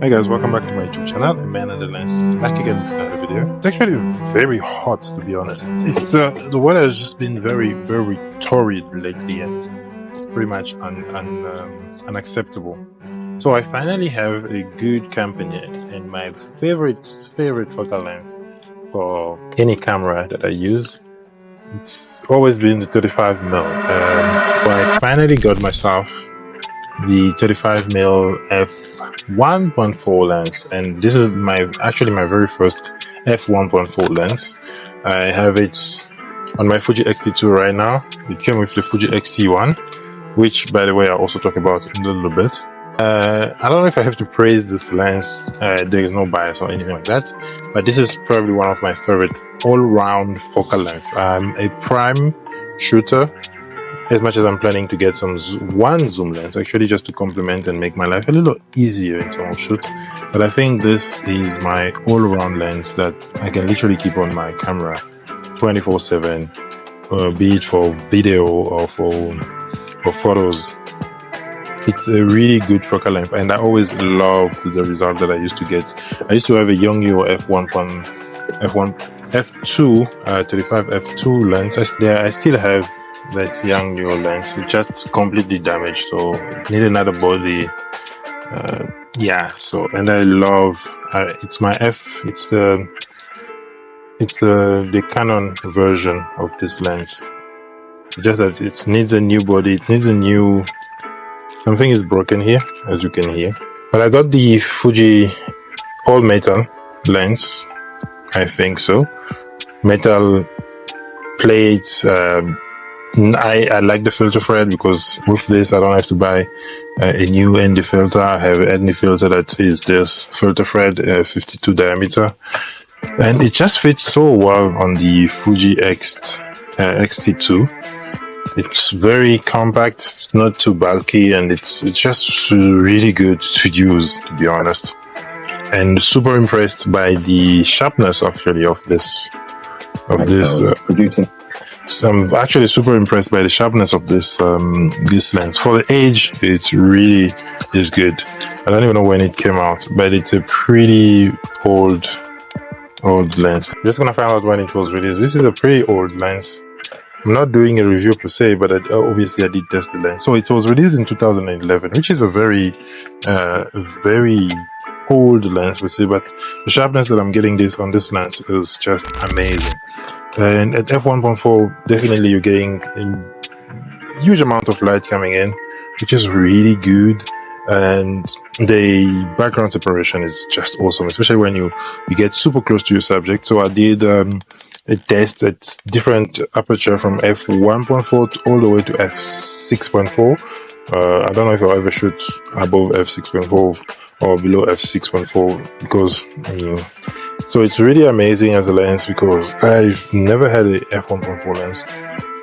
Hey guys, welcome back to my YouTube channel. Man and the Lens back again with another video. It's actually very hot, to be honest. It's the weather has just been very torrid lately and pretty much unacceptable. So I finally have a good companion and my favorite focal length for any camera that I use. It's always been the 35mm. So I finally got myself the 35mm f1.4 lens, and this is actually my very first f1.4 lens. I have it on my Fuji X-T2 right now. It came with the Fuji X-T1, which by the way I'll also talk about in a little bit. I don't know if I have to praise this lens. There is no bias or anything like that, but this is probably one of my favorite all-round focal length. I'm a prime shooter, as much as I'm planning to get one zoom lens, actually, just to complement and make my life a little easier in terms of shoot. But I think this is my all-around lens that I can literally keep on my camera 24/7, be it for video or for photos. It's a really good focal length, and I always loved the result that I used to get. I used to have a Yongnuo f2 35 f2 lens. I still have this Yongnuo lens. It's just completely damaged, so need another body. So, and I love it's the Canon version of this lens. Just that it needs a new body. It needs a new. Something is broken here, as you can hear. But I got the Fuji all metal lens. I think so. Metal plates. I like the filter thread because with this I don't have to buy a new ND filter. I have an ND filter that is this filter thread 52 diameter, and it just fits so well on the Fuji X-T2. It's very compact, it's not too bulky, and it's just really good to use, to be honest. And super impressed by the sharpness actually of this So I'm actually super impressed by the sharpness of this lens. For the age, it's really is good. I don't even know when it came out, but it's a pretty old lens. Just gonna find out when it was released. This is a pretty old lens. I'm not doing a review per se, but obviously I did test the lens. So it was released in 2011, which is a very old lens, per se, but the sharpness that I'm getting on this lens is just amazing. And at f1.4, definitely you're getting a huge amount of light coming in, which is really good. And the background separation is just awesome, especially when you get super close to your subject. So I did a test at different aperture from f1.4 all the way to f6.4. I don't know if I'll ever shoot above f6.4 or below f6.4 because so it's really amazing as a lens because I've never had a f1.4 lens,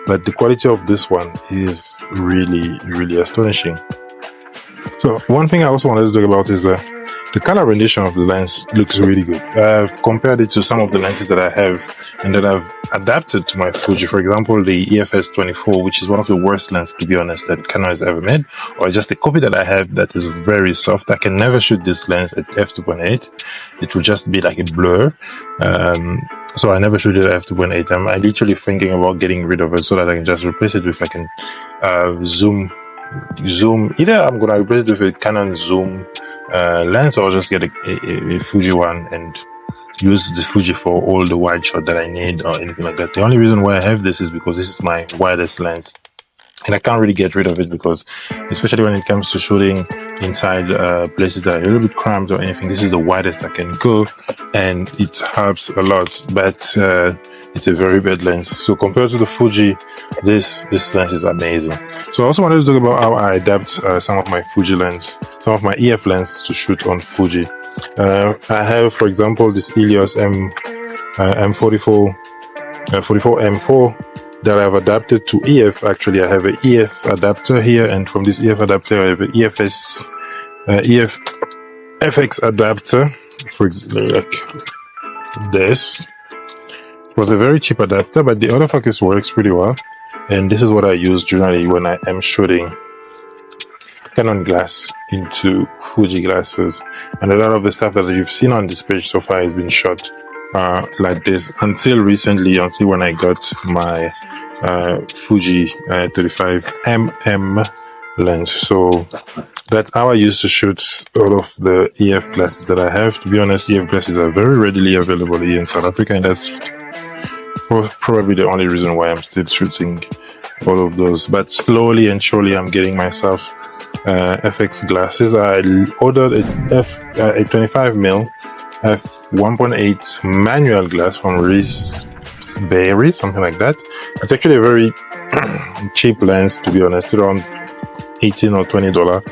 but the quality of this one is really astonishing. So one thing I also wanted to talk about is the color rendition of the lens looks really good. I've compared it to some of the lenses that I have and that I've adapted to my Fuji. For example, the EFS 24, which is one of the worst lenses, to be honest, that Canon has ever made, or just a copy that I have that is very soft. I can never shoot this lens at f2.8. It will just be like a blur. So I never shoot it at f2.8. I'm literally thinking about getting rid of it so that I can just replace it with like a zoom. Either I'm gonna replace it with a Canon zoom lens, or just get a Fuji one and use the Fuji for all the wide shot that I need or anything like that. The only reason why I have this is because this is my widest lens, and I can't really get rid of it because, especially when it comes to shooting inside places that are a little bit cramped or anything, this is the widest I can go, and it helps a lot. But it's a very bad lens. So compared to the Fuji, this lens is amazing. So I also wanted to talk about how I adapt some of my Fuji lens, some of my EF lens to shoot on Fuji. I have, for example, this Helios M44 M4 that I've adapted to EF. Actually, I have an EF adapter here, and from this EF adapter, I have an EF FX adapter, for example, like this. It was a very cheap adapter, but the autofocus works pretty well, and this is what I use generally when I am shooting Canon glass into Fuji glasses, and a lot of the stuff that you've seen on this page so far has been shot like this until recently, until when I got my Fuji 35mm lens. So that's how I used to shoot all of the EF glasses that I have. To be honest, EF glasses are very readily available here in South Africa, and that's probably the only reason why I'm still shooting all of those. But slowly and surely I'm getting myself FX glasses. I ordered a 25mm f1.8 manual glass from Berry, something like that. It's actually a very cheap lens, to be honest, around $18 or $20,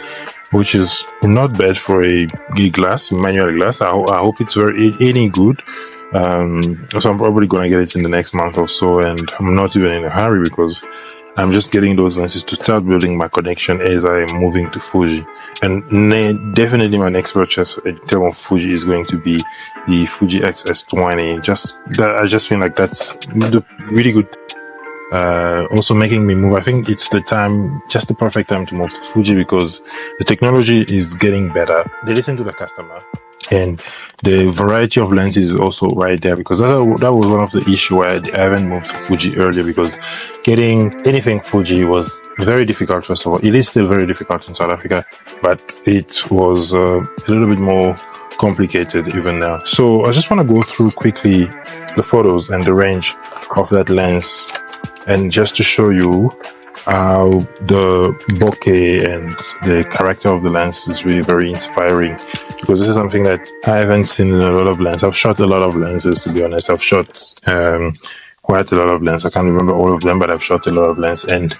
which is not bad for a glass, manual glass. I hope it's any good. So I'm probably gonna get it in the next month or so, and I'm not even in a hurry because I'm just getting those lenses to start building my connection as I am moving to Fuji. And definitely my next purchase in terms of Fuji is going to be the Fuji XS20. I just feel like that's really good. Also making me move. I think it's just the perfect time to move to Fuji because the technology is getting better. They listen to the customer, and the variety of lenses is also right there, because that was one of the issues why I haven't moved to Fuji earlier, because getting anything Fuji was very difficult. First of all, it is still very difficult in South Africa, but it was a little bit more complicated even now. So I just want to go through quickly the photos and the range of that lens, and just to show you how the bokeh and the character of the lens is really very inspiring, because this is something that I haven't seen in a lot of lenses. I've shot a lot of lenses, to be honest. I've shot quite a lot of lenses. I can't remember all of them, but I've shot a lot of lenses, and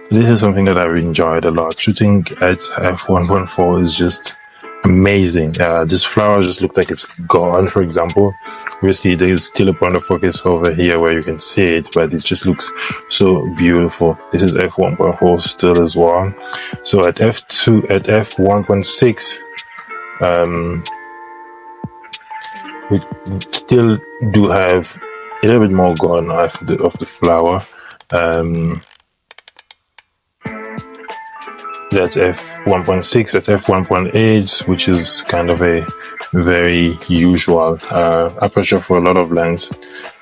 this is something that I've enjoyed a lot. Shooting at f1.4 is just amazing. This flower just looked like it's gone, for example. Obviously, there is still a point of focus over here where you can see it, but it just looks so beautiful. This is f1.4 still as well. So at f1.6, we still do have a little bit more gone of the flower. That's f1.6. At f1.8, which is kind of a very usual aperture for a lot of lenses.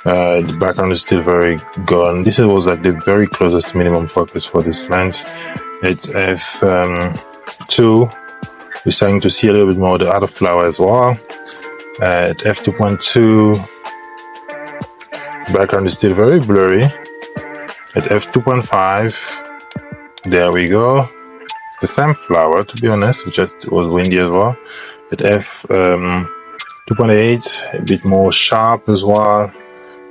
The background is still very gone. This was like the very closest minimum focus for this lens. It's f2. We're starting to see a little bit more of the other flower as well. At f2.2, background is still very blurry. At f2.5, there we go. It's the same flower, to be honest. It was windy as well. At f2.8, a bit more sharp as well.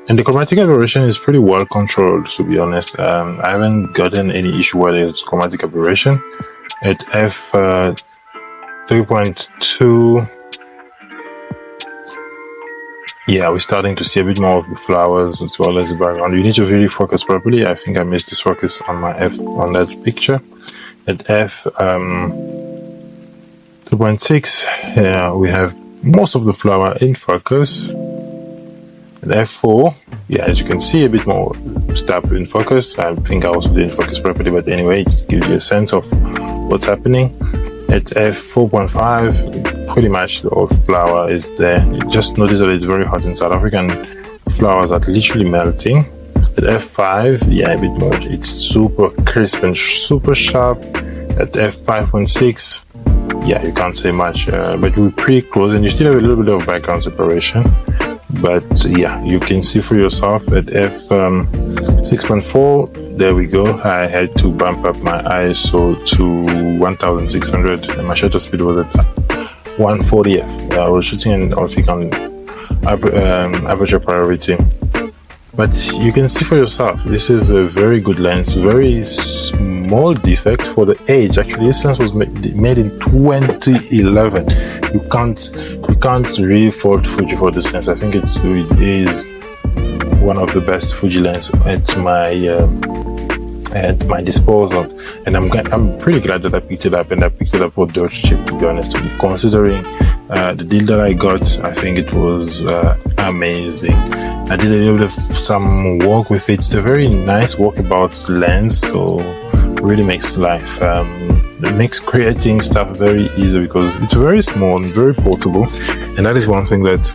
And the chromatic aberration is pretty well controlled, to be honest. I haven't gotten any issue where there's chromatic aberration. At f3.2, yeah, we're starting to see a bit more of the flowers as well as the background. You need to really focus properly. I think I missed this focus on on that picture. At f3.6, we have most of the flower in focus. At f4, yeah, as you can see, a bit more stuff in focus. I think I also didn't focus properly, but anyway, it gives you a sense of what's happening. At f4.5, pretty much the whole flower is there. You just notice that it's very hot in South Africa and flowers are literally melting. At f5, yeah, a bit more. It's super crisp and super sharp. At f5.6, yeah, you can't say much, but we're pretty close, and you still have a little bit of background separation. But yeah, you can see for yourself. At f6.4, there we go. I had to bump up my ISO to 1600, and my shutter speed was at 140f. I was shooting on aperture priority. But you can see for yourself, this is a very good lens, very small defect for the age. Actually, this lens was made in 2011. You can't really fault Fuji for this lens. I think it is one of the best Fuji lens at my disposal, and I'm pretty glad that I picked it up, and I picked it up for dirt cheap, to be honest. Considering the deal that I got, I think it was amazing. I did a little bit of some work with it. It's a very nice walkabout lens, so really makes life it makes creating stuff very easy because it's very small and very portable, and that is one thing that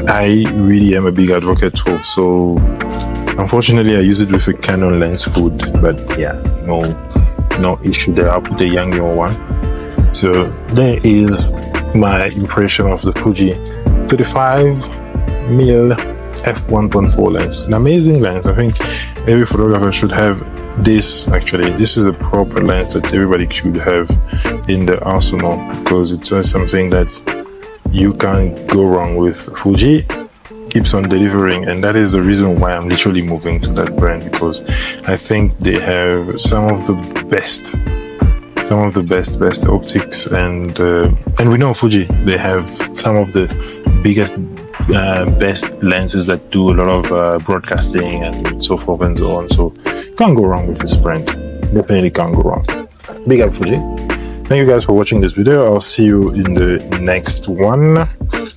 I really am a big advocate for. So unfortunately I use it with a Canon lens hood, but yeah, no issue there. I'll put a Yangyo one. So there is my impression of the Fuji 35mm f1.4 lens. An amazing lens. I think every photographer should have this. Actually, this is a proper lens that everybody should have in the arsenal because it's something that you can't go wrong with. Fuji keeps on delivering, and that is the reason why I'm literally moving to that brand, because I think they have some of the best optics, and we know Fuji, they have some of the biggest best lenses that do a lot of broadcasting and so forth and so on. So can't go wrong with this brand. Definitely can't go wrong. Big up Fuji. Thank you guys for watching this video. I'll see you in the next one.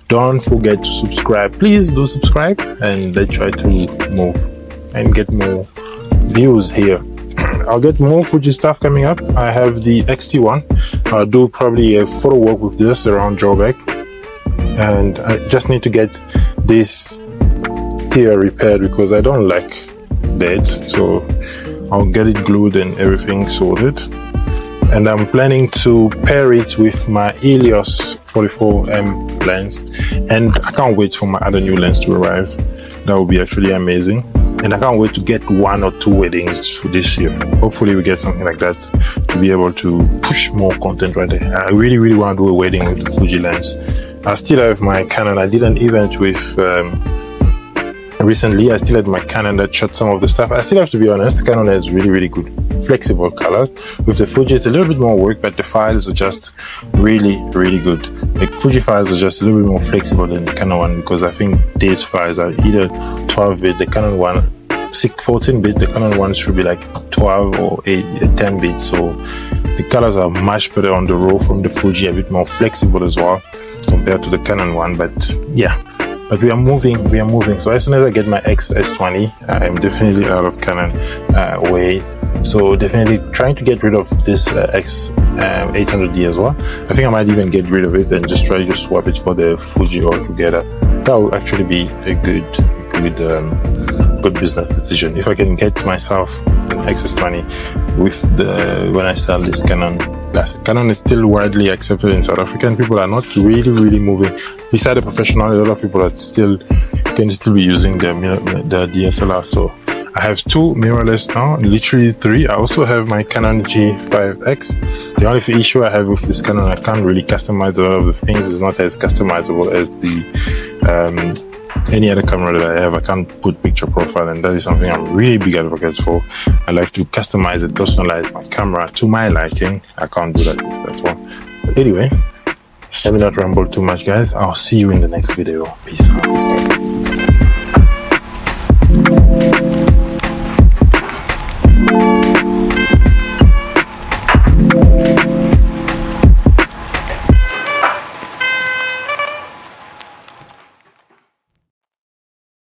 Don't forget to subscribe. Please do subscribe, and let's try to move and get more views here. I'll get more Fuji stuff coming up. I have the XT1. I'll do probably a photo walk with this around drawback, and I just need to get this here repaired because I don't like beds. So I'll get it glued and everything sorted. And I'm planning to pair it with my Helios 44mm lens, and I can't wait for my other new lens to arrive. That will be actually amazing, and I can't wait to get 1 or 2 weddings for this year. Hopefully we get something like that to be able to push more content right there. I really want to do a wedding with the Fuji lens. I still have my Canon. I did an event with recently. I still had my Canon that shot some of the stuff. I still have to be honest, Canon has really good flexible colors. With the Fuji it's a little bit more work, but the files are just really good. The Fuji files are just a little bit more flexible than the Canon one, because I think these files are either 12-bit, the Canon one 14-bit, the Canon one should be like 12 or 10-bit. So the colors are much better on the raw from the Fuji, a bit more flexible as well compared to the Canon one. But yeah, but we are moving. So as soon as I get my XS20, I'm definitely out of Canon way. So definitely trying to get rid of this X800D as well. I think I might even get rid of it and just try to swap it for the Fuji altogether. That will actually be a good business decision if I can get myself an XS20 with when I sell this Canon classic. Canon is still widely accepted in South Africa, and people are not really moving. Beside the professional, a lot of people can still be using the DSLR. So I have 2 mirrorless now, literally 3. I also have my Canon G5X. The only issue I have with this Canon, I can't really customize a lot of the things. It's not as customizable as the any other camera that I have. I can't put picture profile, and that is something I'm really big advocate for. I like to customize and personalize my camera to my liking. I can't do that with that one. But anyway, let me not ramble too much, guys. I'll see you in the next video. Peace out.